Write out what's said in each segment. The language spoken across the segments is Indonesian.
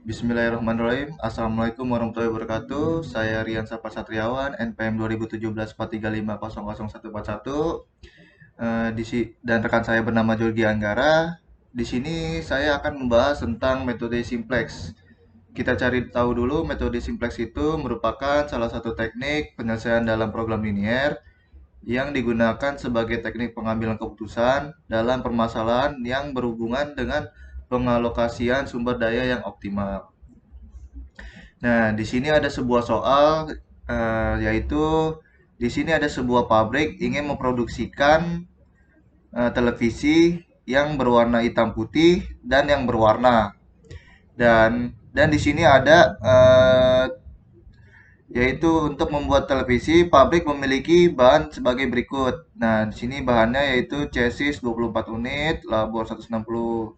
Bismillahirrahmanirrahim. Assalamualaikum warahmatullahi wabarakatuh. Saya Rian Sapar Satriawan, NPM 2017 435001141. Dan rekan saya bernama Jorgi Anggara. Di sini saya akan membahas tentang metode simplex. Kita cari tahu dulu, metode simplex itu merupakan salah satu teknik penyelesaian dalam program linier yang digunakan sebagai teknik pengambilan keputusan dalam permasalahan yang berhubungan dengan pengalokasian sumber daya yang optimal. Nah, di sini ada sebuah soal, yaitu di sini ada sebuah pabrik ingin memproduksikan televisi yang berwarna hitam putih dan yang berwarna. Dan di sini ada yaitu untuk membuat televisi, pabrik memiliki bahan sebagai berikut. Nah, di sini bahannya yaitu chassis 24 unit, labor 160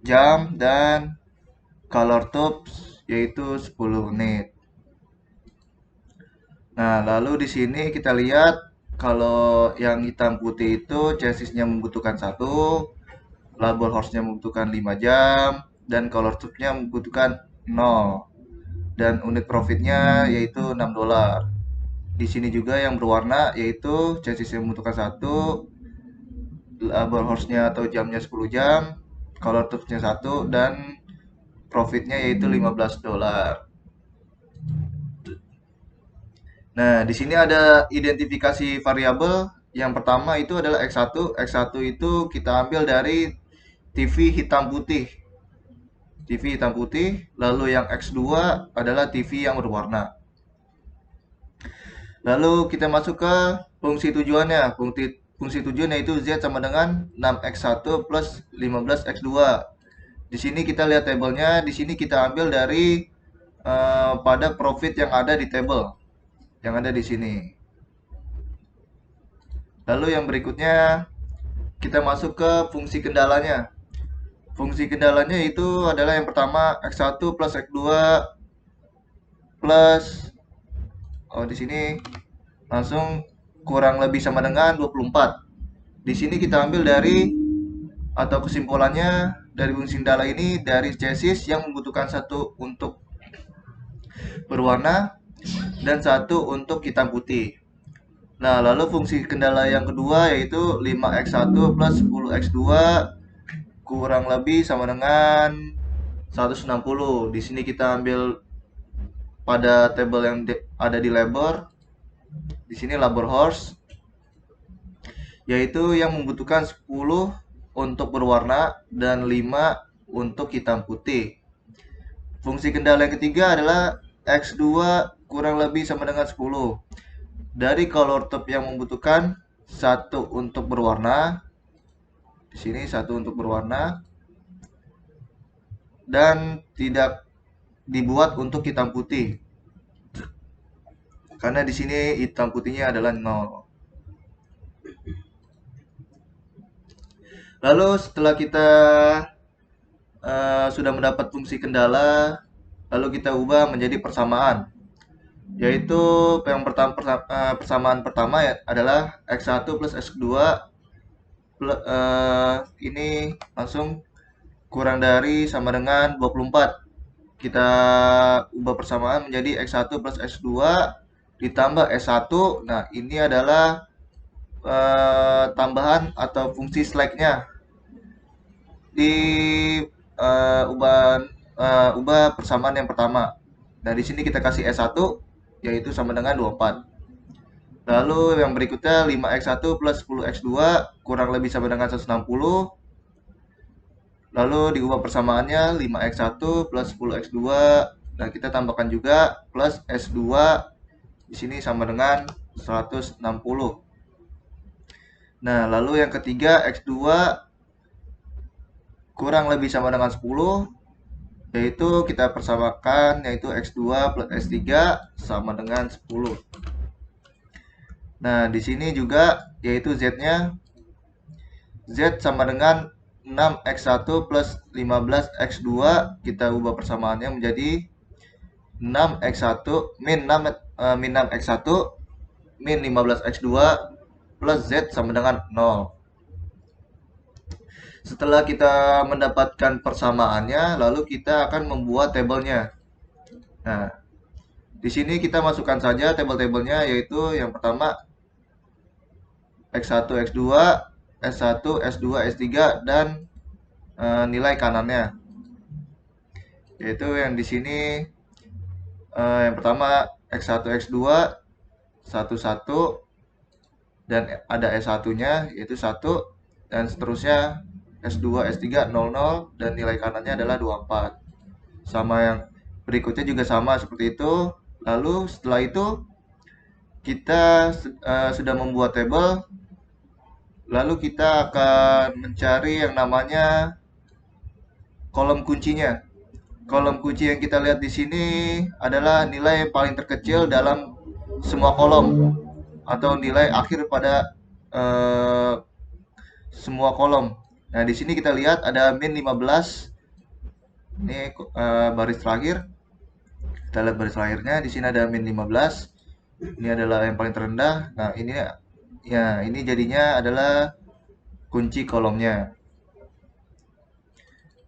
jam, dan color tubes yaitu 10 unit. Nah, lalu di sini kita lihat kalau yang hitam putih itu chassisnya membutuhkan satu, labor horse-nya membutuhkan 5 jam, dan color tube-nya membutuhkan 0. Dan unit profitnya yaitu $6. Di sini juga yang berwarna yaitu chassisnya membutuhkan satu, labor horse-nya atau jamnya 10 jam, color tube-nya satu, dan profitnya yaitu $15. Nah, di sini ada identifikasi variabel. Yang pertama itu adalah X1. X1 itu kita ambil dari TV hitam putih. TV hitam putih. Lalu yang X2 adalah TV yang berwarna. Lalu kita masuk ke fungsi tujuannya. Fungsi tujuan yaitu Z sama dengan 6X1 plus 15X2. Di sini kita lihat tabelnya. Di sini kita ambil dari pada profit yang ada di tabel. Yang ada di sini. Lalu yang berikutnya kita masuk ke fungsi kendalanya. Fungsi kendalanya itu adalah yang pertama X1 plus X2 plus di sini langsung kurang lebih sama dengan 24. Di sini kita ambil dari atau kesimpulannya dari fungsi kendala ini dari chassis yang membutuhkan satu untuk berwarna dan satu untuk hitam putih. Nah, lalu fungsi kendala yang kedua yaitu 5X1 plus 10X2 kurang lebih sama dengan 160. Di sini kita ambil pada tabel yang ada di labor. Di sini labor horse yaitu yang membutuhkan 10 untuk berwarna dan 5 untuk hitam putih. Fungsi kendala yang ketiga adalah X2 kurang lebih sama dengan 10. Dari color tube yang membutuhkan satu untuk berwarna. Di sini satu untuk berwarna dan tidak dibuat untuk hitam putih. Karena di sini hitam putihnya adalah 0. Lalu setelah kita sudah mendapat fungsi kendala, lalu kita ubah menjadi persamaan. Yaitu yang pertama persamaan pertama ya adalah X1 plus X2 ini langsung kurang dari sama dengan 24. Kita ubah persamaan menjadi X1 plus X2 ditambah S1. Nah, ini adalah tambahan atau fungsi slack-nya di ubah persamaan yang pertama. Nah, di sini kita kasih S1 yaitu sama dengan 24. Lalu yang berikutnya 5X1 plus 10X2 kurang lebih sama dengan 160. Lalu diubah persamaannya 5X1 plus 10X2 dan kita tambahkan juga plus S2 di sini sama dengan 160. Nah, lalu yang ketiga X2 kurang lebih sama dengan 10 yaitu kita persamakan yaitu X2 plus S3 sama dengan 10. Nah, di sini juga yaitu Z-nya Z sama dengan 6X1 plus 15X2 kita ubah persamaannya menjadi 6X1 min 6X1 min 15X2 plus Z sama dengan 0. Setelah kita mendapatkan persamaannya, lalu kita akan membuat tabelnya. Nah, di sini kita masukkan saja tabel-tabelnya, yaitu yang pertama X1, X2, S1, S2, S3, dan nilai kanannya. Yaitu yang di sini yang pertama X1, X2, 11, dan ada S1-nya yaitu 1, dan seterusnya S2, S3, 00, dan nilai kanannya adalah 24. Sama yang berikutnya juga sama seperti itu. Lalu setelah itu kita sudah membuat tabel, lalu kita akan mencari yang namanya kolom kuncinya. Kolom kunci yang kita lihat di sini adalah nilai yang paling terkecil dalam semua kolom atau nilai akhir pada eh, semua kolom. Nah, di sini kita lihat ada min 15. Ini baris terakhir. Kita lihat baris terakhirnya. Di sini ada min 15. Ini adalah yang paling terendah. Nah, ini ya, ini jadinya adalah kunci kolomnya.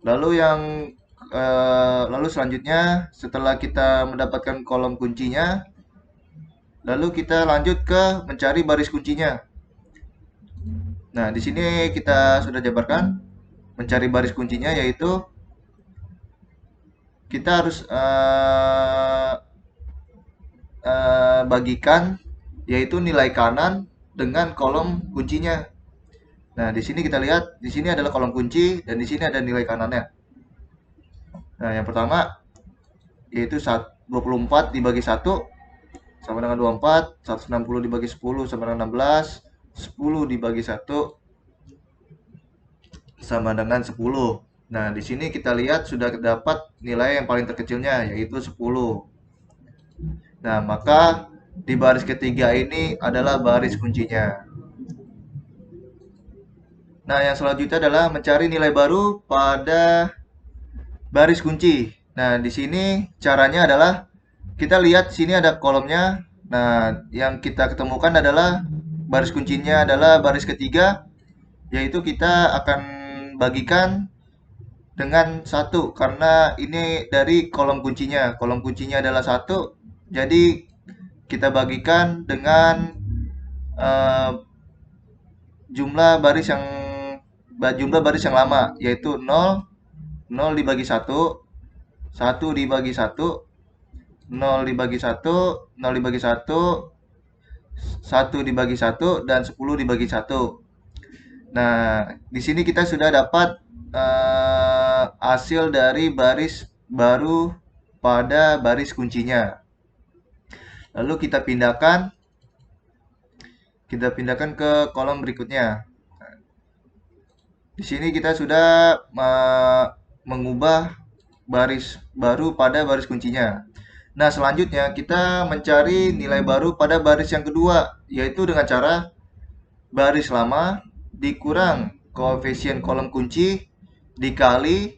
Lalu selanjutnya setelah kita mendapatkan kolom kuncinya, lalu kita lanjut ke mencari baris kuncinya. Nah, di sini kita sudah jabarkan mencari baris kuncinya, yaitu kita harus bagikan yaitu nilai kanan dengan kolom kuncinya. Nah, di sini kita lihat di sini adalah kolom kunci dan di sini ada nilai kanannya. Nah, yang pertama yaitu 24 dibagi 1 sama dengan 24, 160 dibagi 10 sama dengan 16, 10 dibagi 1 sama dengan 10. Nah, di sini kita lihat sudah dapat nilai yang paling terkecilnya yaitu 10. Nah, maka di baris ketiga ini adalah baris kuncinya. Nah, yang selanjutnya adalah mencari nilai baru pada baris kunci. Nah, di sini caranya adalah kita lihat sini ada kolomnya. Nah, yang kita ketemukan adalah baris kuncinya adalah baris ketiga, yaitu kita akan bagikan dengan 1 karena ini dari kolom kuncinya. Kolom kuncinya adalah 1, jadi kita bagikan dengan eh, jumlah baris yang lama, yaitu 0, 0 dibagi 1, 1 dibagi 1, 0 dibagi 1, 0 dibagi 1, 1 dibagi 1, dan 10 dibagi 1. Nah, di sini kita sudah dapat hasil dari baris baru pada baris kuncinya. Lalu kita pindahkan ke kolom berikutnya. Di sini kita sudah mengubah baris baru pada baris kuncinya. Nah, selanjutnya kita mencari nilai baru pada baris yang kedua, yaitu dengan cara baris lama dikurang koefisien kolom kunci dikali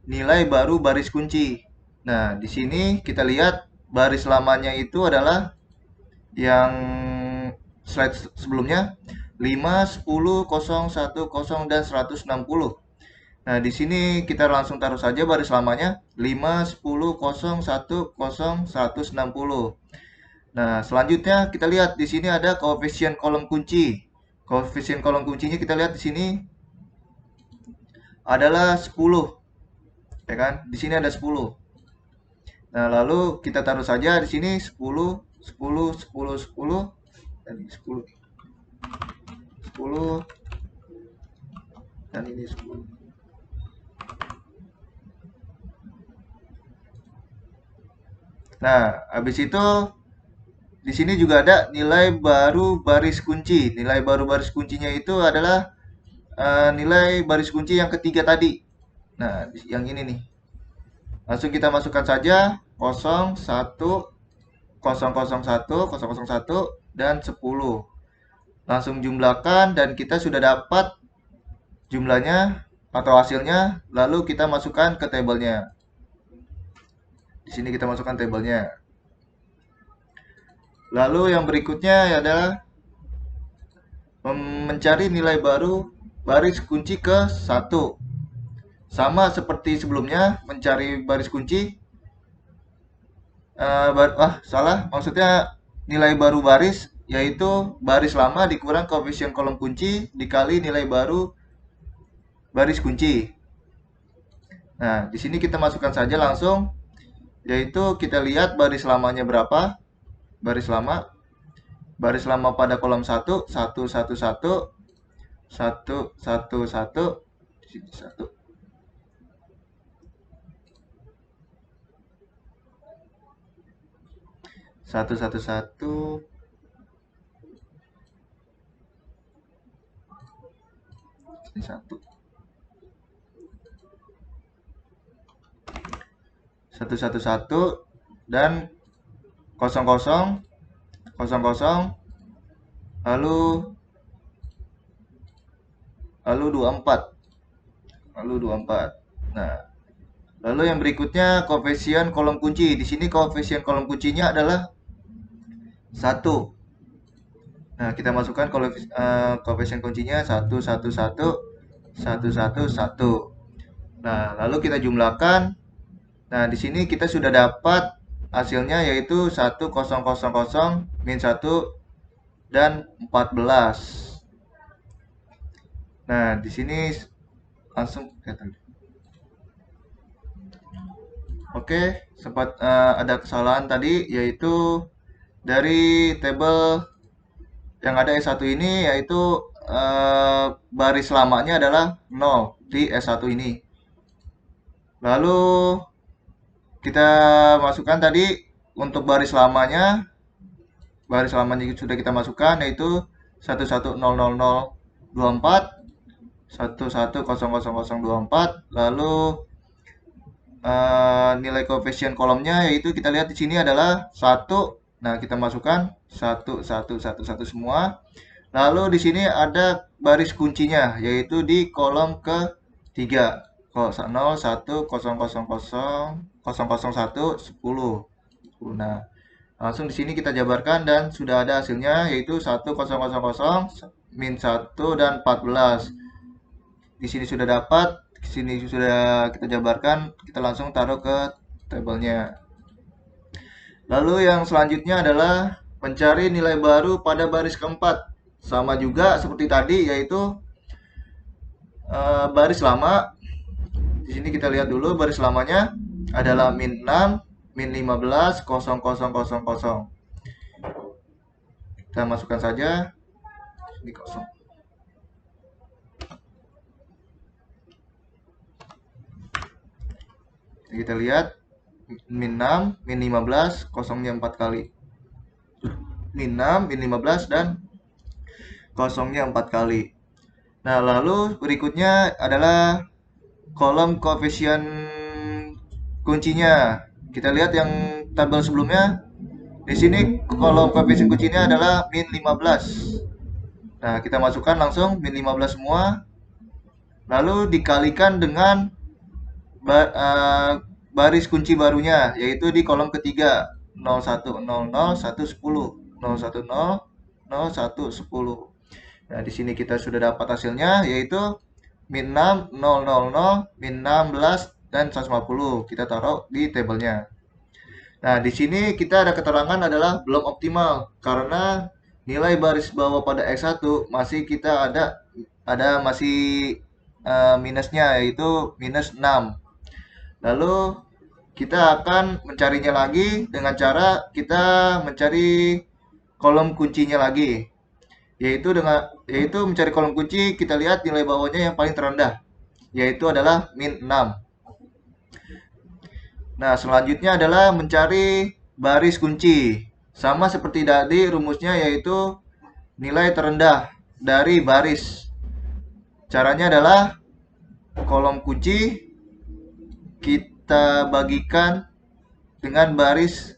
nilai baru baris kunci. Nah, di sini kita lihat baris lamanya itu adalah yang slide sebelumnya 5, 10, 0, 1, 0, dan 160. Nah, di sini kita langsung taruh saja baris lamanya 5, 10, 0, 1, 0, 160. Nah, selanjutnya kita lihat di sini ada koefisien kolom kunci. Koefisien kolom kuncinya kita lihat di sini adalah 10. Ya kan? Di sini ada 10. Nah, lalu kita taruh saja di sini 10, 10, 10, 10, dan ini 10. 10 dan ini 10. Nah, habis itu di sini juga ada nilai baru baris kunci. Nilai baru baris kuncinya itu adalah nilai baris kunci yang ketiga tadi. Nah, yang ini nih. Langsung kita masukkan saja 0, 1, 001, 001, dan 10. Langsung jumlahkan dan kita sudah dapat jumlahnya atau hasilnya. Lalu kita masukkan ke tabelnya. Di sini kita masukkan tabelnya. Lalu yang berikutnya adalah mencari nilai baru baris kunci ke 1. Sama seperti sebelumnya, mencari baris kunci. Salah. Maksudnya nilai baru baris, yaitu baris lama dikurang koefisien kolom kunci dikali nilai baru baris kunci. Nah, di sini kita masukkan saja langsung, yaitu kita lihat baris lamanya berapa. Baris lama. Baris lama pada kolom 1, 1, 1, 1, 1, 1, 1, di sini 1. 1, 1, 1. Ini 1. 1, 1, 1 dan 0, 0, 0, 0, lalu 24. Lalu 24. Nah, lalu yang berikutnya koefisien kolom kunci. Di sini koefisien kolom kuncinya adalah 1. Nah, kita masukkan koefisien kuncinya 1, 1, 1, 1, 1, 1. Nah, lalu kita jumlahkan. Nah, di sini kita sudah dapat hasilnya yaitu 1, 0, 0, 0, min 1, dan 14. Nah, di sini langsung Oke, sempat ada kesalahan tadi, yaitu dari tabel yang ada S1 ini, yaitu baris lamanya adalah 0 di S1 ini. Lalu kita masukkan tadi untuk baris lamanya sudah kita masukkan, yaitu 11000024, 11000024. Lalu nilai koefisien kolomnya yaitu kita lihat di sini adalah 1. Nah, kita masukkan 1, 1, 1, 1 semua. Lalu di sini ada baris kuncinya yaitu di kolom ke-3. 0, 1, 0, 0, 0, 0, 1, 10. Nah, langsung di sini kita jabarkan dan sudah ada hasilnya yaitu 1, 0, 0, 0, min 1, dan 14. Di sini sudah dapat, di sini sudah kita jabarkan, kita langsung taruh ke tabelnya. Lalu yang selanjutnya adalah mencari nilai baru pada baris keempat. Sama juga seperti tadi, yaitu baris lama. Di sini kita lihat dulu baris lamanya adalah min 6, min 15, 0, 0, 0, 0. Kita masukkan saja. Ini 0. Kita lihat min 6, min 15, kosongnya 4 kali. Min 6, min 15, dan kosongnya 4 kali. Nah, lalu berikutnya adalah kolom koefisien kuncinya. Kita lihat yang tabel sebelumnya. Di sini kolom koefisien kuncinya adalah min 15. Nah, kita masukkan langsung min 15 semua. Lalu dikalikan dengan baris kunci barunya, yaitu di kolom ketiga. 0100 110, 010 0110. Nah, di sini kita sudah dapat hasilnya yaitu min 6, 000, min 16, dan 150. Kita taruh di tabelnya. Nah, di sini kita ada keterangan adalah belum optimal karena nilai baris bawah pada X1 masih kita ada masih minusnya yaitu minus 6. Lalu kita akan mencarinya lagi dengan cara kita mencari kolom kuncinya lagi. Yaitu mencari kolom kunci, kita lihat nilai bawahnya yang paling terendah, yaitu adalah min 6. Nah, selanjutnya adalah mencari baris kunci. Sama seperti tadi rumusnya, yaitu nilai terendah dari baris. Caranya adalah kolom kunci kita bagikan dengan baris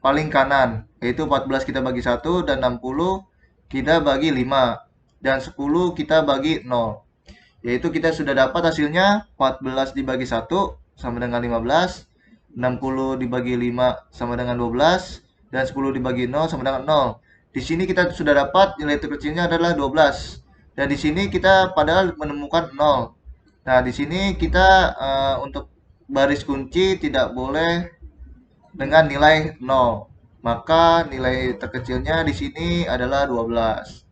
paling kanan, yaitu 14 kita bagi 1, dan 60 kita bagi 5, dan 10 kita bagi 0. Yaitu kita sudah dapat hasilnya 14 dibagi 1 sama dengan 15, 60 dibagi 5 sama dengan 12, dan 10 dibagi 0 sama dengan 0. Di sini kita sudah dapat nilai terkecilnya adalah 12. Dan di sini kita padahal menemukan 0. Nah, di sini kita untuk baris kunci tidak boleh dengan nilai 0. Maka nilai terkecilnya di sini adalah 12.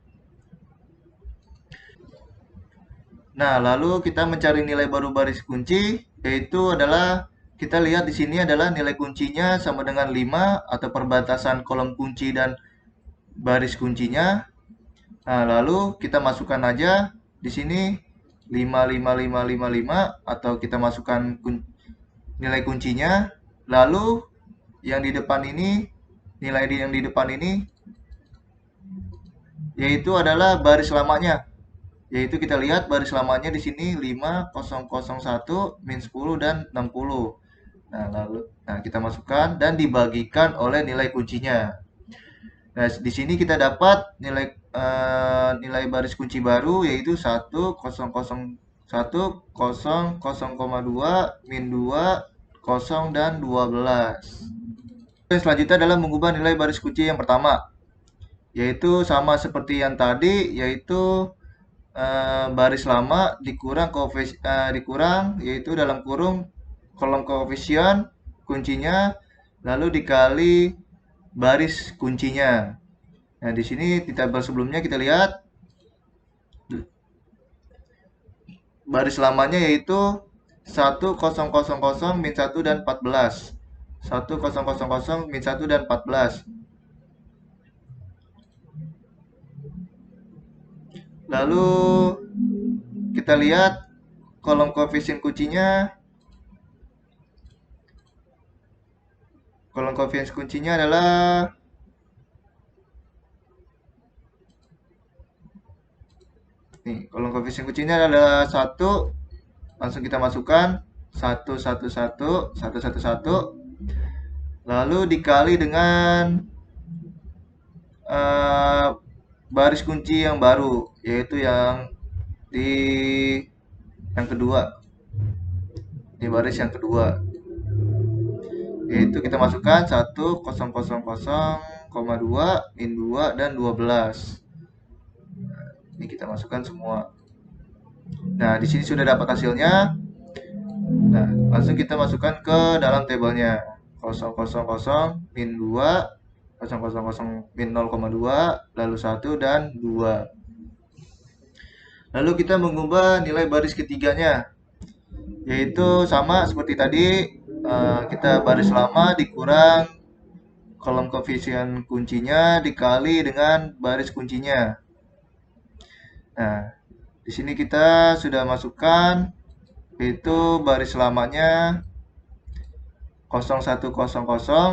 Nah, lalu kita mencari nilai baru baris kunci, yaitu adalah kita lihat di sini adalah nilai kuncinya sama dengan 5 atau perbatasan kolom kunci dan baris kuncinya. Nah, lalu kita masukkan aja di sini 55555 atau kita masukkan nilai kuncinya. Lalu yang di depan ini, nilai yang di depan ini yaitu adalah baris lamanya. Yaitu kita lihat baris lamanya di sini 5001, min 10 dan 60. Nah, kita masukkan dan dibagikan oleh nilai kuncinya. Nah, di sini kita dapat nilai baris kunci baru yaitu 1,0,2, min 2, 0 dan 12. Yang selanjutnya adalah mengubah nilai baris kunci yang pertama, yaitu sama seperti yang tadi, yaitu baris lama dikurang yaitu dalam kurung kolom koefisien kuncinya lalu dikali baris kuncinya. Nah, di sini di tabel sebelumnya kita lihat baris lamanya yaitu 1000, min 1 dan 14. 1000, min 1 dan 14. Lalu kita lihat kolom koefisien kuncinya. Kolom koefisien kuncinya adalah nih, kolom koefisien kuncinya adalah 1. Langsung kita masukkan 111 lalu dikali dengan baris kunci yang baru yaitu di yang kedua, di baris yang kedua, yaitu kita masukkan 1000,2, min 2 dan 12. Ini kita masukkan semua. Nah, di sini sudah dapat hasilnya. Nah, langsung kita masukkan ke dalam tabelnya. 000, min 2, 000, min 0,2, lalu 1 dan 2. Lalu kita mengubah nilai baris ketiganya, yaitu sama seperti tadi, kita baris lama dikurang kolom koefisien kuncinya dikali dengan baris kuncinya. Nah, di sini kita sudah masukkan yaitu baris lamanya 0100,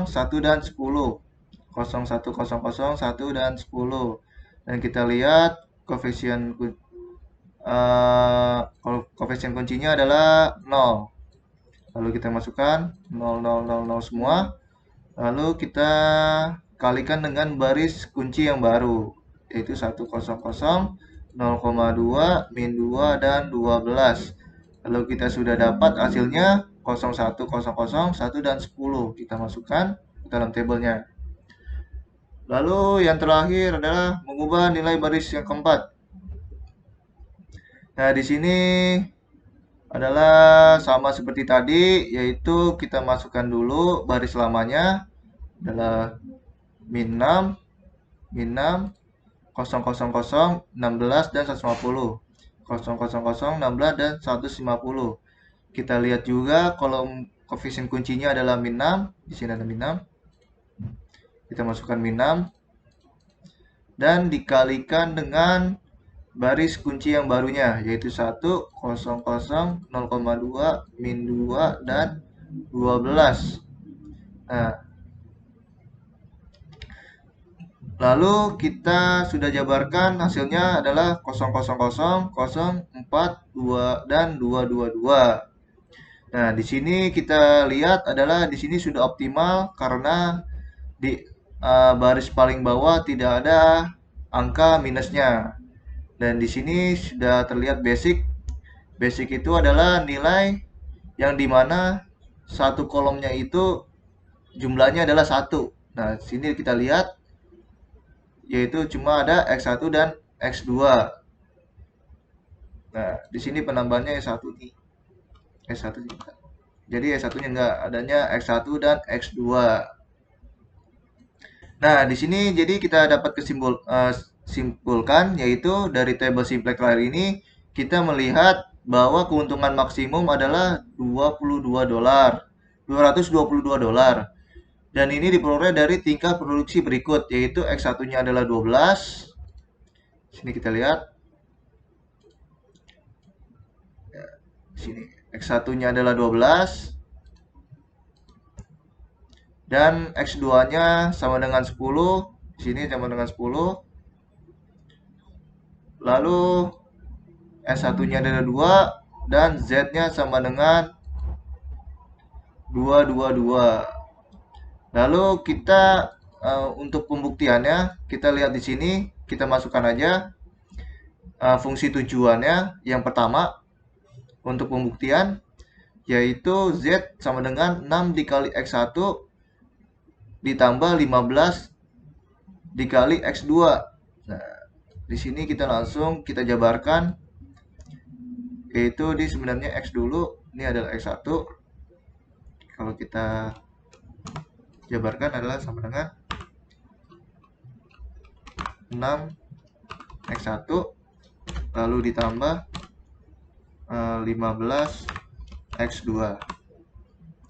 1 dan 10. 0100, 1 dan 10. Dan kita lihat koefisien kuncinya adalah 0. Lalu kita masukkan 0, 0, 0, 0 semua. Lalu kita kalikan dengan baris kunci yang baru, yaitu 100, 0,2, min 2 dan 12. Lalu kita sudah dapat hasilnya 0100, 1 dan 10. Kita masukkan ke dalam tabelnya. Lalu yang terakhir adalah mengubah nilai baris yang keempat. Nah, di sini adalah sama seperti tadi, yaitu kita masukkan dulu baris lamanya adalah min 6, 000, 16 dan 150. 000, 16 dan 150. Kita lihat juga kolom koefisien kuncinya adalah min 6. Di sini ada min 6. Kita masukkan min 6 dan dikalikan dengan baris kunci yang barunya yaitu 100, 0,2, min 2 dan 12. Nah, lalu kita sudah jabarkan hasilnya adalah 000, 042 dan 222. Nah, di sini kita lihat adalah di sini sudah optimal karena di baris paling bawah tidak ada angka minusnya. Dan di sini sudah terlihat basic. Basic itu adalah nilai yang dimana satu kolomnya itu jumlahnya adalah 1. Nah, sini kita lihat yaitu cuma ada X1 dan X2. Nah, di sini penambahannya S1 nih. S1 juga. Jadi S1-nya enggak, adanya X1 dan X2. Nah, di sini jadi kita dapat simpulkan yaitu dari table simplex terakhir ini kita melihat bahwa keuntungan maksimum adalah 22 dolar. 222 dolar. Dan ini diperoleh dari tingkat produksi berikut yaitu X1-nya adalah 12. Sini kita lihat. Sini X1-nya adalah 12 dan X2-nya sama dengan 10. Di sini sama dengan 10. Lalu S1-nya adalah 2 dan Z-nya sama dengan 222. Lalu kita untuk pembuktiannya kita lihat di sini, kita masukkan aja fungsi tujuannya. Yang pertama untuk pembuktian yaitu Z sama dengan 6 dikali X1 ditambah 15 dikali X2. Nah, di sini kita langsung kita jabarkan yaitu di sebenarnya X dulu, ini adalah X1. Kalau kita jabarkan adalah sama dengan 6 X1 lalu ditambah 15 X2.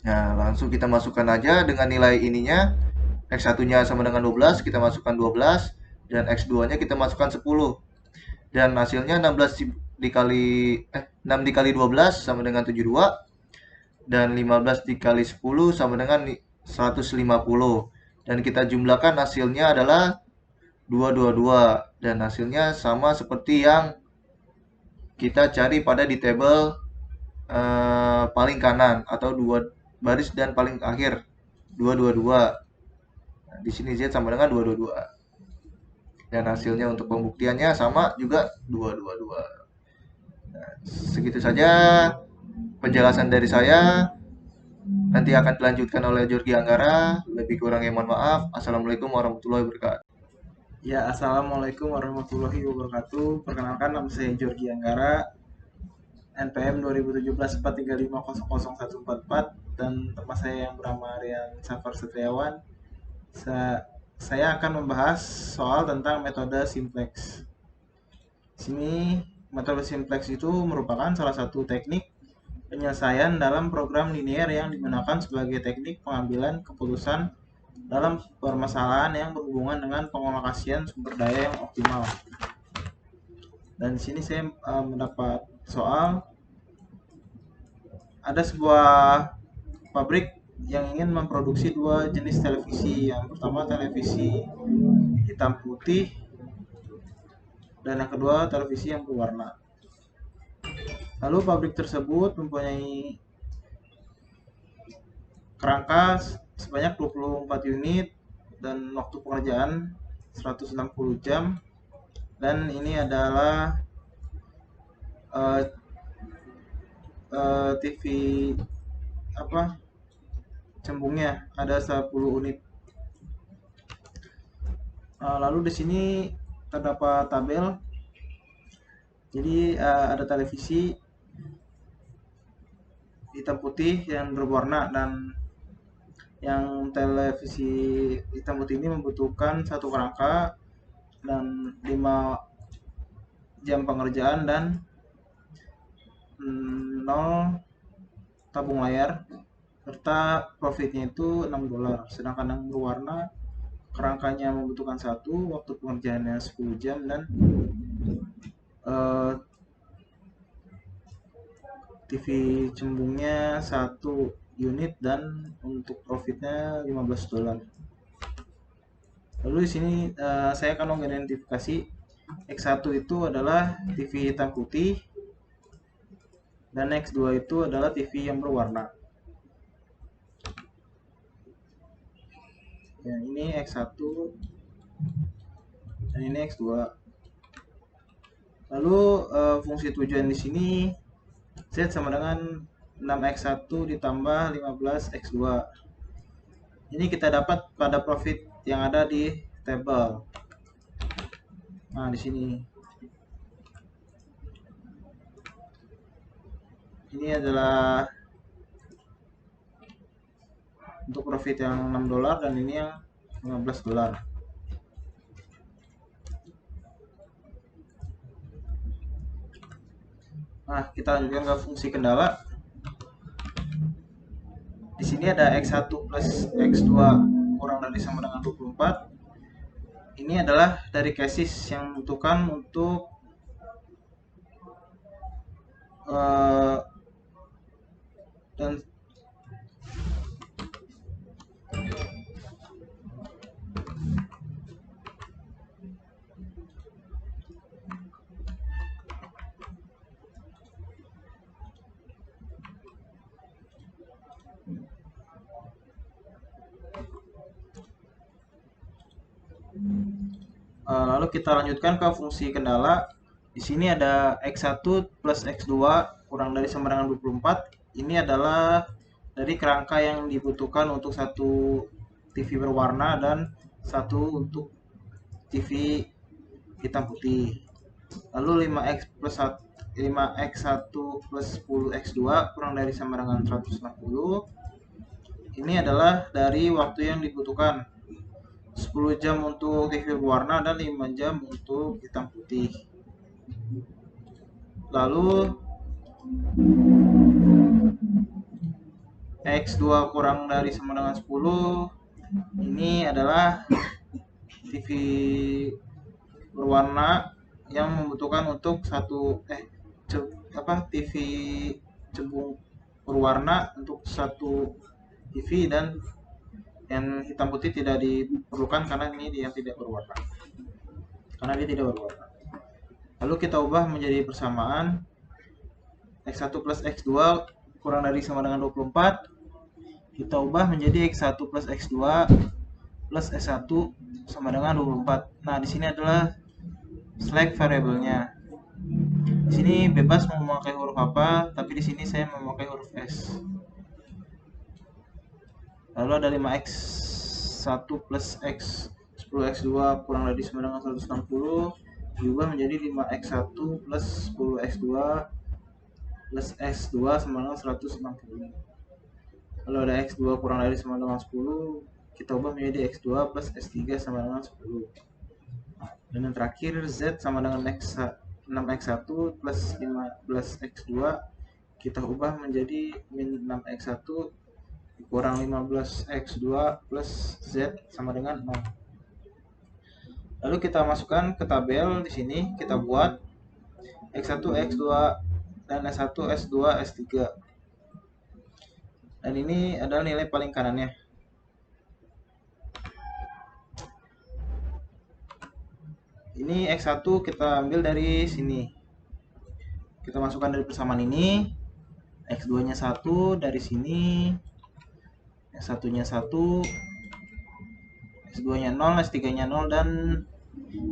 Nah, langsung kita masukkan aja dengan nilai ininya. X1-nya sama dengan 12, kita masukkan 12 dan X2-nya kita masukkan 10. Dan hasilnya 6 dikali 12 sama dengan 72 dan 15 dikali 10 sama dengan 150. Dan kita jumlahkan hasilnya adalah 222 dan hasilnya sama seperti yang kita cari pada di table paling kanan atau 2 baris dan paling akhir 222. Nah, di sini Z sama dengan 222. Dan hasilnya untuk pembuktiannya sama juga 222. Nah, segitu saja penjelasan dari saya. Nanti akan dilanjutkan oleh Jorgi Anggara. Lebih kurangnya mohon maaf. Assalamualaikum warahmatullahi wabarakatuh. Ya, Assalamualaikum warahmatullahi wabarakatuh. Perkenalkan, nama saya Jorgi Anggara, NPM 201743500144, dan teman saya yang bernama Rian Safar Setriawan. Saya akan membahas soal tentang metode simplex. Sini, metode simplex itu merupakan salah satu teknik penyelesaian dalam program linear yang digunakan sebagai teknik pengambilan keputusan dalam permasalahan yang berhubungan dengan pengalokasian sumber daya yang optimal. Dan di sini saya mendapat soal, ada sebuah pabrik yang ingin memproduksi dua jenis televisi. Yang pertama televisi hitam putih dan yang kedua televisi yang berwarna. Lalu pabrik tersebut mempunyai kerangka sebanyak 24 unit dan waktu pengerjaan 160 jam, dan ini adalah TV cembungnya ada 10 unit. Lalu di sini terdapat tabel. Jadi ada televisi hitam putih yang berwarna, dan yang televisi hitam putih ini membutuhkan satu kerangka dan 5 jam pengerjaan dan 0 tabung layar, serta profitnya itu 6 dolar. Sedangkan yang berwarna kerangkanya membutuhkan 1, waktu pengerjaannya 10 jam, dan TV cembungnya 1 unit dan untuk profitnya 15 dolar. Lalu di sini saya akan mengidentifikasi X1 itu adalah TV hitam putih dan X2 itu adalah TV yang berwarna. Ya, ini X1 dan ini X2. Lalu fungsi tujuan di sini Z sama dengan 6X1 ditambah 15X2. Ini kita dapat pada profit yang ada di table. Nah, di sini. ini adalah untuk profit yang $6 dan ini yang $15. Nah, kita lanjutkan ke fungsi kendala. Di sini ada X1 plus X2 kurang dari sama dengan 24. Ini adalah dari cases yang membutuhkan untuk dan lalu kita lanjutkan ke fungsi kendala. Di sini ada X1 plus X2 kurang dari sama dengan 24. Ini adalah dari kerangka yang dibutuhkan untuk satu TV berwarna dan satu untuk TV hitam putih. Lalu 5x1 plus 10x2 kurang dari sama dengan 160. Ini adalah dari waktu yang dibutuhkan, 10 jam untuk TV berwarna dan 5 jam untuk hitam putih. Lalu X2 kurang dari sama dengan 10. Ini adalah TV berwarna yang membutuhkan untuk TV cembung berwarna untuk satu TV, dan yang hitam putih tidak diperlukan karena ini dia tidak berwarna. Lalu kita ubah menjadi persamaan X1 plus X2 kurang dari sama dengan 24. Kita ubah menjadi X1 plus X2 plus S1 sama dengan 24. Nah, di sini adalah select variabelnya. Di sini bebas mau memakai huruf apa, tapi di sini saya memakai huruf S. Lalu ada 5x1 plus x 10x2 kurang dari sama dengan 160 diubah menjadi 5x1 plus 10x2 plus s2 sama dengan 160. Lalu ada x2 kurang dari sama dengan 10, kita ubah menjadi x2 plus s3 sama dengan 10. Dan yang terakhir z sama dengan 6x1 plus 15x2, kita ubah menjadi min 6x1 kurang 15x2 plus z sama dengan 0. Lalu kita masukkan ke tabel. Di sini kita buat x1, x2 dan s1, s2, s3. Dan ini adalah nilai paling kanannya. Ini x1 kita ambil dari sini. Kita masukkan dari persamaan ini. X2-nya 1 dari sini. S1-nya 1. S2-nya 0, S3-nya 0, dan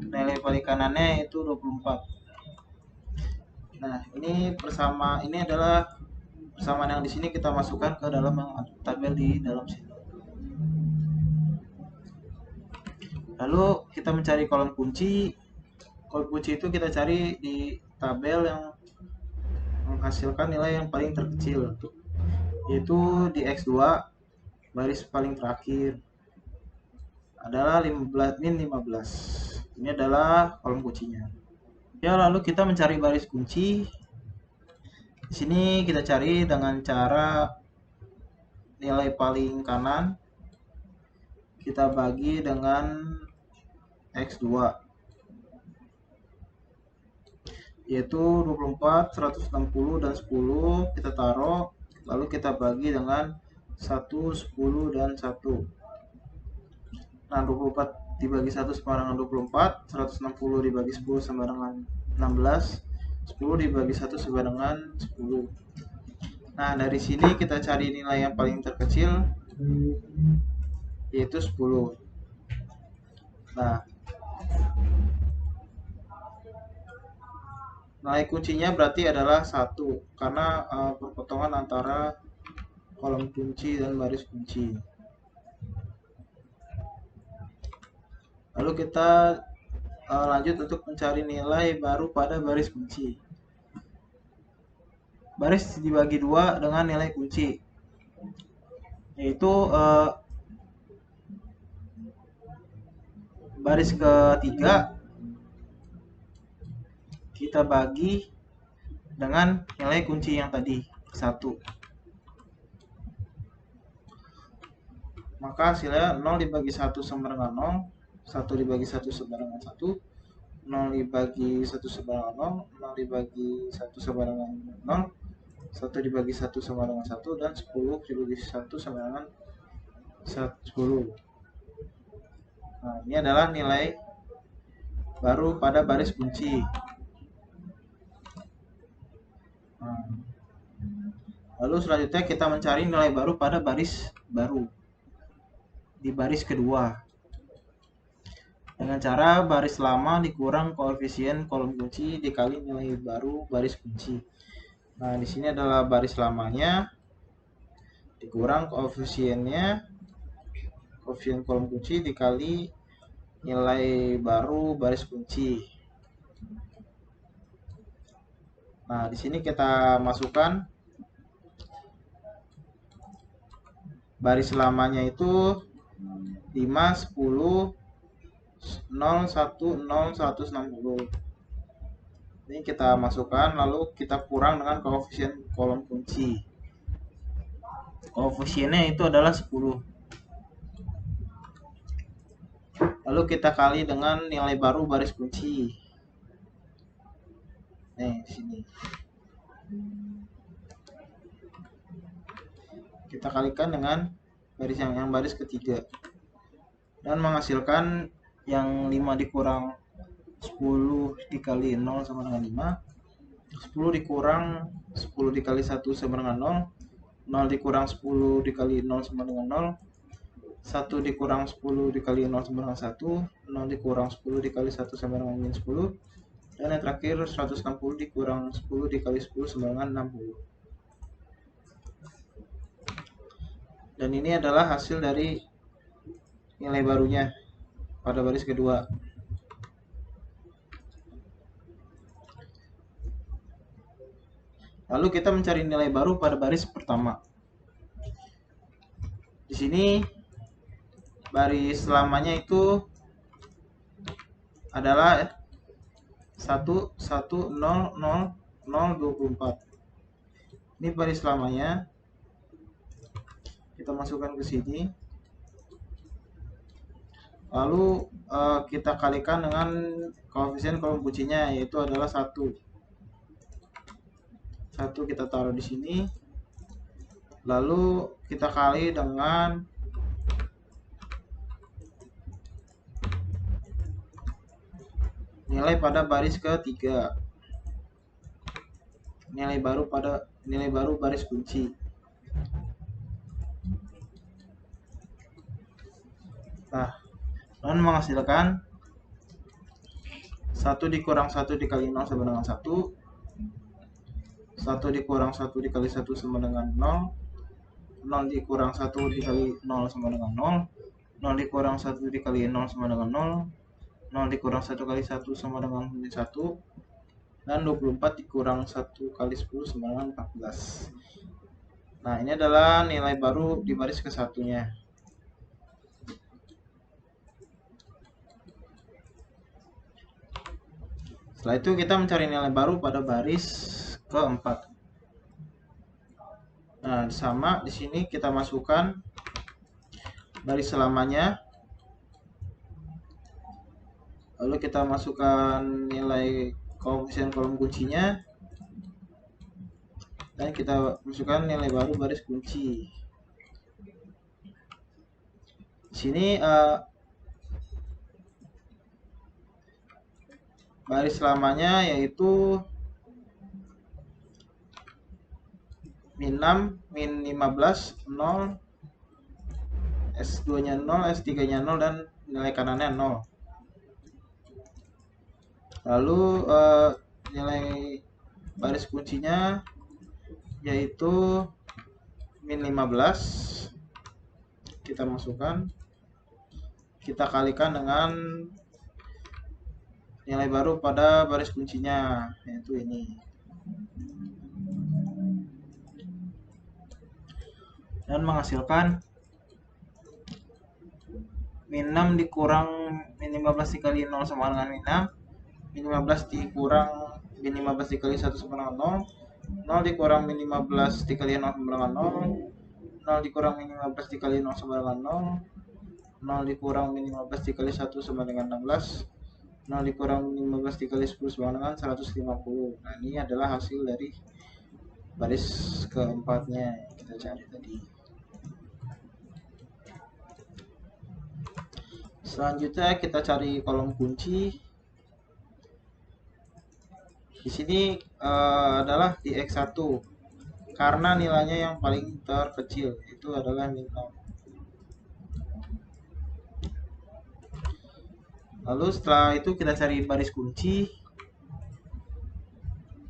nilai paling kanannya itu 24. Nah, ini adalah persamaan yang di sini kita masukkan ke dalam tabel di dalam sini. Lalu kita mencari kolom kunci. Kolom kunci itu kita cari di tabel yang menghasilkan nilai yang paling terkecil, yaitu di X2 baris paling terakhir adalah 15 min 15. Ini adalah kolom kuncinya. Ya, lalu kita mencari baris kunci. Di sini kita cari dengan cara nilai paling kanan kita bagi dengan X2, yaitu 24, 160, dan 10 kita taruh, lalu kita bagi dengan 1, 10, dan 1. Nah, 24 dibagi 1 sama dengan 24, 160 dibagi 10 sama dengan 16, 10 dibagi 1 sama dengan 10. Nah, dari sini kita cari nilai yang paling terkecil, yaitu 10. Nah, nilai kuncinya berarti adalah 1, karena perpotongan antara kolom kunci dan baris kunci. Lalu kita lanjut untuk mencari nilai baru pada baris kunci. baris dibagi 2 dengan nilai kunci, yaitu baris ketiga kita bagi dengan nilai kunci yang tadi 1. Maka hasilnya 0 dibagi 1 sama dengan 0, 1 dibagi 1 sama dengan 1, 0 dibagi 1 sama dengan 0, 0 dibagi 1 sama dengan 0, 1 dibagi 1 sama dengan 1, dan 10 dibagi 1 sama dengan 10. Nah, ini adalah nilai baru pada baris kunci. Nah, lalu selanjutnya kita mencari nilai baru pada baris baru di baris kedua dengan cara baris lama dikurang koefisien kolom kunci dikali nilai baru baris kunci. Nah, di sini adalah baris lamanya dikurang koefisiennya, koefisien kolom kunci dikali nilai baru baris kunci. Nah, di sini kita masukkan baris lamanya itu 5, 10, 0, 1, 0, 160. Ini kita masukkan lalu kita kurang dengan koefisien kolom kunci. Koefisiennya itu adalah 10. Lalu kita kali dengan nilai baru baris kunci. Nih, sini. Kita kalikan dengan baris yang baris ketiga. Dan menghasilkan yang 5 dikurang 10 dikali 0 sama dengan 5. 10 dikurang 10 dikali 1 sama dengan 0. 0 dikurang 10 dikali 0 sama dengan 0. 1 dikurang 10 dikali 0 sama dengan 1. 0 dikurang 10 dikali 1 sama dengan min 10. Dan yang terakhir 160 dikurang 10 dikali 10 sama dengan 60. Dan ini adalah hasil dari nilai barunya pada baris kedua. Lalu kita mencari nilai baru pada baris pertama. Di sini baris lamanya itu adalah 1, 1, 0, 0, 0, 24. Ini baris lamanya. Kita masukkan ke sini. Lalu kita kalikan dengan koefisien kolom kuncinya, yaitu adalah 1. 1 kita taruh di sini. Lalu kita kali dengan nilai pada baris ketiga. Nilai baru baris kunci. Nah, dan menghasilkan 1 dikurang 1 dikali 0 sama dengan 1. 1 dikurang 1 dikali 1 sama dengan 0. 0 dikurang 1 dikali 0 sama dengan 0. 0 dikurang 1 dikali 0 sama dengan 0. 0 dikurang 1 kali 1 sama dengan 1. Dan 24 dikurang 1 kali 10 sama dengan 14. Nah, ini adalah nilai baru di baris ke-1-nya. Setelah itu kita mencari nilai baru pada baris keempat. Nah, sama di sini kita masukkan baris selamanya. Lalu kita masukkan nilai koefisien kolom kuncinya. Dan kita masukkan nilai baru baris kunci. Di sini baris lamanya yaitu min 6, min 15, 0, S2-nya 0, S3-nya 0, dan nilai kanannya 0. Lalu nilai baris kuncinya yaitu min 15. Kita masukkan. Kita kalikan dengan nilai baru pada baris kuncinya, yaitu ini. dan menghasilkan min 6 dikurang min 15 dikali 0 sama dengan min 6, min 15 dikurang min 15 dikali 1 sama dengan 0, 0 dikurang min 15 dikali 0 sama dengan 0, 0 dikurang min 15 dikali 0 sama dengan 0, 0 dikurang min 15 dikali 1 sama dengan 16, 0 dikurang min 15 dikali 10 sama dengan 150. Nah, ini adalah hasil dari baris keempatnya yang kita cari tadi. Selanjutnya kita cari kolom kunci. Di sini adalah di X1 karena nilainya yang paling terkecil itu adalah min 0. Lalu setelah itu kita cari baris kunci.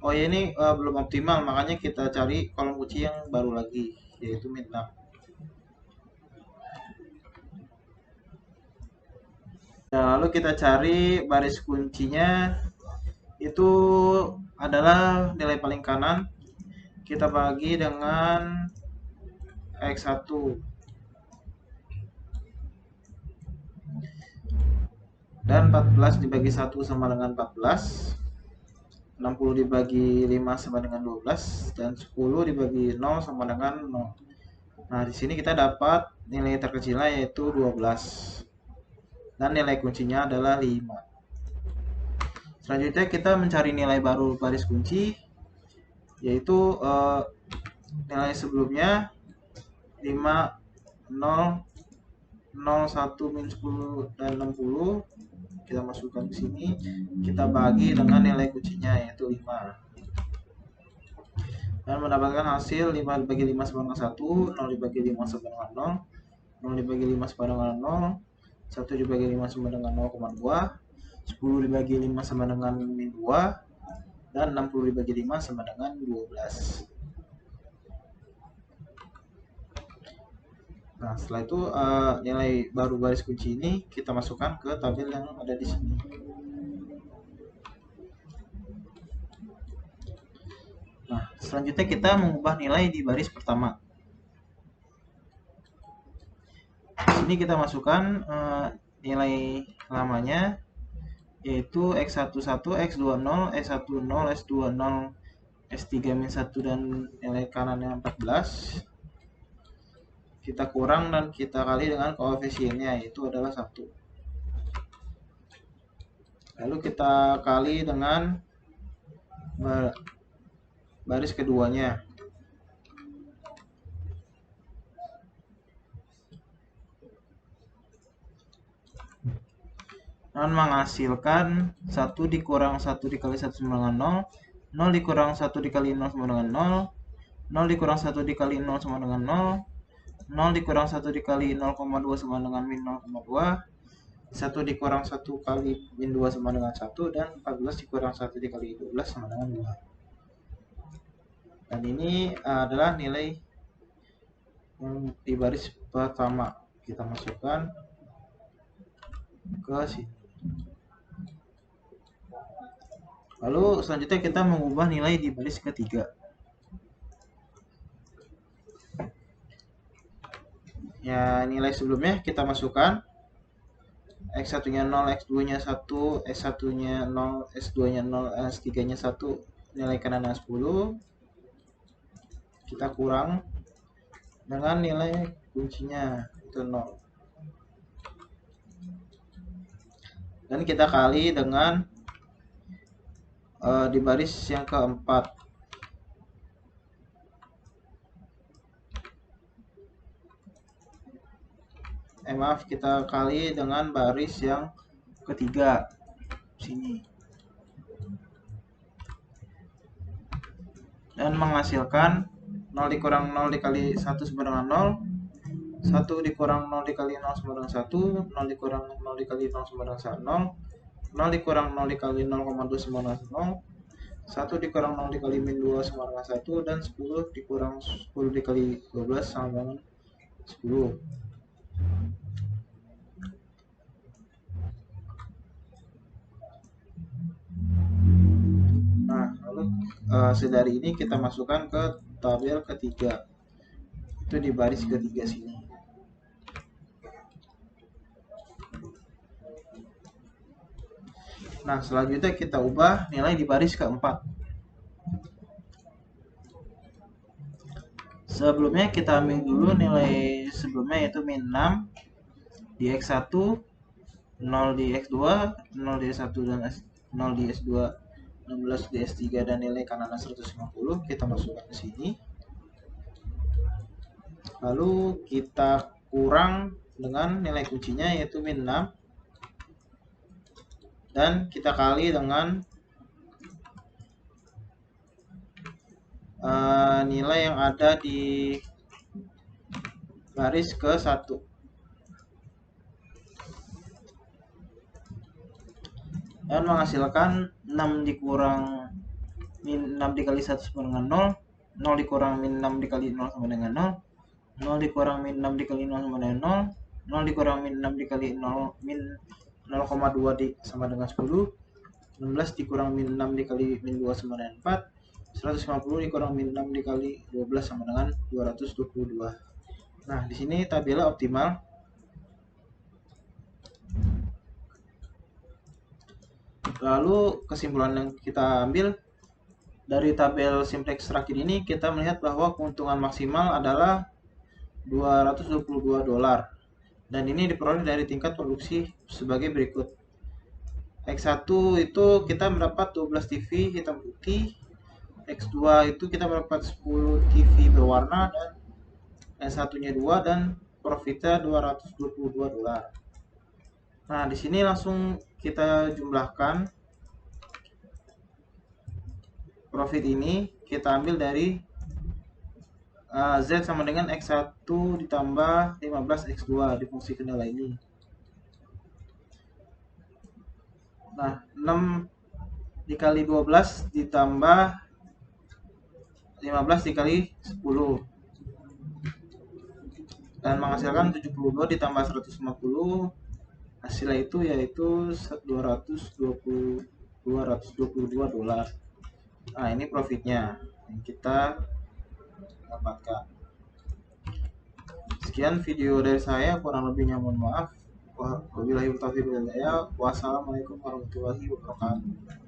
Oh ya, ini belum optimal, makanya kita cari kolom kunci yang baru lagi, yaitu min 6. Nah, lalu kita cari baris kuncinya, itu adalah nilai paling kanan. Kita bagi dengan X1. Dan 14 dibagi 1 sama dengan 14. 60 dibagi 5 sama dengan 12 dan 10 dibagi 0 sama dengan 0. Nah, di sini kita dapat nilai terkecilnya yaitu 12. Dan nilai kuncinya adalah 5. Selanjutnya kita mencari nilai baru baris kunci, yaitu nilai sebelumnya 5, 0, 0, 1, min 10, dan 60. Kita masukkan ke sini, kita bagi dengan nilai kuncinya yaitu 5. Dan mendapatkan hasil 5 dibagi 5 sama dengan 1, 0 dibagi 5 sama dengan 0, 0 dibagi 5 sama dengan 0, 1 dibagi 5 sama dengan 0,2, 10 dibagi 5 sama dengan min 2, dan 60 dibagi 5 sama dengan 12. Nah, setelah itu nilai baru baris kunci ini kita masukkan ke tabel yang ada di sini. Nah, selanjutnya kita mengubah nilai di baris pertama. Di sini kita masukkan nilai lamanya, yaitu X11, X20, S10, S20, S3-1 dan nilai kanannya 14. Kita kurang dan kita kali dengan koefisiennya, yaitu adalah 1. Lalu kita kali dengan baris keduanya. Dan menghasilkan 1 dikurang 1 dikali 1 sama dengan 0, 0 dikurang 1 dikali 0 sama dengan 0, 0 dikurang 1 dikali 0 sama dengan 0, 0 dikurang 1 dikali 0,2 sama dengan min 0,2, 1 dikurang 1 kali min 2 sama dengan 1, dan 14 dikurang 1 dikali 12 sama dengan 2. Dan ini adalah nilai di baris pertama. Kita masukkan ke sini. Lalu selanjutnya kita mengubah nilai di baris ketiga. Ya, nilai sebelumnya kita masukkan. X1-nya 0, X2-nya 1, S1-nya 0, S2-nya 0, S3-nya 1, nilai kanannya 10. Kita kurang dengan nilai kuncinya itu 0. Dan kita kali dengan di baris yang keempat. Maaf, kita kali dengan baris yang ketiga sini. Dan menghasilkan 0 dikurang 0 dikali 1 sama dengan 0, 1 dikurang 0 dikali 0 sama dengan 1, 0 dikurang 0 dikali 0 sama dengan 0, 0 dikurang 0 dikali 0,2 sama dengan 0, 1 dikurang 0 dikali min 2 sama dengan 1, dan 10 dikurang 10 dikali 12 sama dengan 10. Nah, lalu hasil dari ini kita masukkan ke tabel ketiga. Itu di baris ketiga sini. Nah, selanjutnya kita ubah nilai di baris keempat. Sebelumnya kita ambil dulu nilai sebelumnya, yaitu min 6 di X1, 0 di X2, 0 di S1 dan 0 di S2, 16 di S3 dan nilai kanan 150 kita masukkan ke sini. Lalu kita kurang dengan nilai kuncinya, yaitu min 6, dan kita kali dengan nilai yang ada di baris ke-1. Dan menghasilkan 6 dikurang min 6 dikali 1 sama dengan 0, 0 dikurang min 6 dikali 0 sama dengan 0, 0 dikurang min 6 dikali 0 sama dengan 0, 0 dikurang min 6 dikali 0 min 0,2 sama dengan 10, 16 dikurang min 6 dikali min 2 sama dengan 4, 150 dikurang min 6 dikali 12 sama dengan 222. Nah, di sini tabelnya optimal. Lalu kesimpulan yang kita ambil dari tabel simplex terakhir ini, kita melihat bahwa keuntungan maksimal adalah $222. Dan ini diperoleh dari tingkat produksi sebagai berikut. X1 itu kita mendapat 12 TV hitam putih, X2 itu kita mendapat 10 TV berwarna, dan S1-nya 2 dan profitnya $222. Nah, di sini langsung kita jumlahkan. Profit ini kita ambil dari Z sama dengan X1 ditambah 15 X2 di fungsi kendala ini. Nah, 6 dikali 12 ditambah 15 dikali 10 dan menghasilkan 72 ditambah 150, hasilnya itu yaitu $222. Nah, ini profitnya yang kita dapatkan. Sekian video dari saya, kurang lebihnya mohon maaf. Wabillahi taufiq wal hidayah. Wassalamualaikum warahmatullahi wabarakatuh.